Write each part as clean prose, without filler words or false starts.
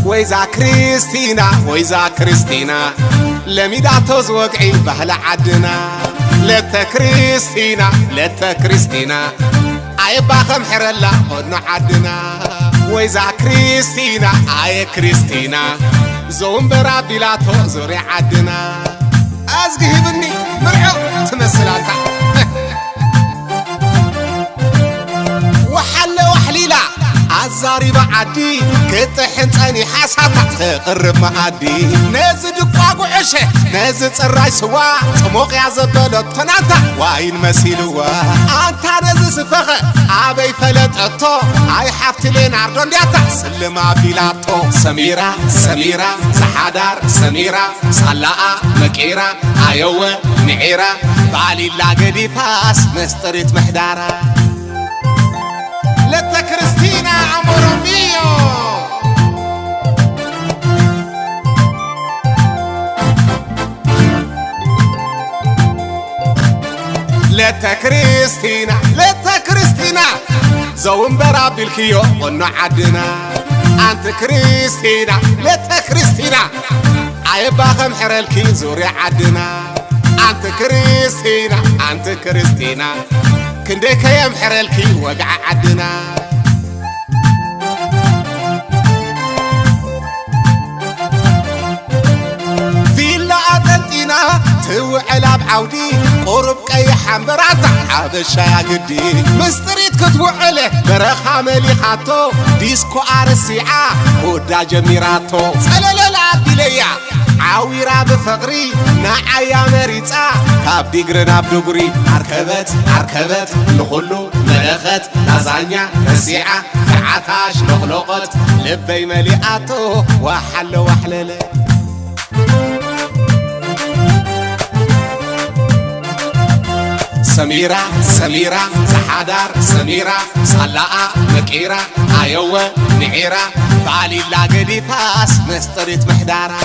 ويزا كريستينا لميداتو زوقعي بهلا عدنا لتا كريستينا عيبا خمحر الله قدنا عدنا ويزا كريستينا كريستينا زوم برا بلاتو زوري عدنا أزقه بني مرعو تمثلاتها وحليلا عزاري بعدي كتحن تاني حسابك تقرب معدي نزد قاقو عشه نزد سراي سوا تموق يا زبالة تناتا واين مسيلوا انت نزد سفخة عبي فلت اتو هاي حفتي لين عردون دياتا سلما بيلاتو سميرة زحادار سميرة صلاقة مكيرة ايوة نعيرة بالي لاقدي فاس مستريت محدارة لتا كريستينا امورو ميو لتا كريستينا زوم برابي الكيو قلنا عدنا انت كريستينا لتا كريستينا عيبا خمحر الكي زوري عدنا انت كريستينا كنديك يا محرلكي وقع عدنا فيلا أتنتينا توعلا بعودي قرب كي حمراتا حبشا قدي مستريت كتوعله برخا مليخاتو ديسكو عرسيعة ودا جميراتو سلاللا بليا عويرا بفقري نعيا مريتا كابدي قرنا بدقري عركبت لخلو ملخت لازانيا رسيعة كعتاش لخلقت لبي مليئاتو وحلله سميرة زحادار سميرة صلاقة مكيرة ايوة نعيرة بالي لاقدي فاس مستريت محدارة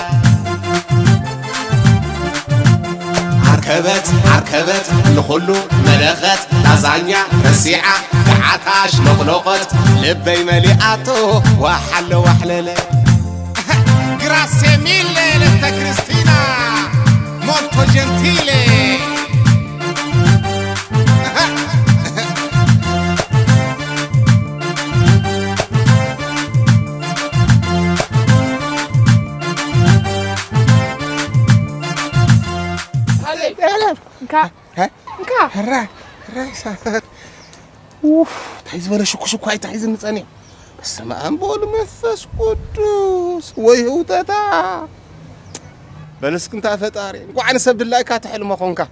عركبت لخلو ملخت لازانيا رسيعة كعتاش لغلقت لبي مليئاتو وحلله Grazie mille Letta Cristina molto gentile انكا هراي سافر اوف تعيز ولا شكو هاي تعيز نصني بس ما انبول منفس قدوس ويهو تتا بلسك انت فطاري وعن سبد الله كاتحل مخونكا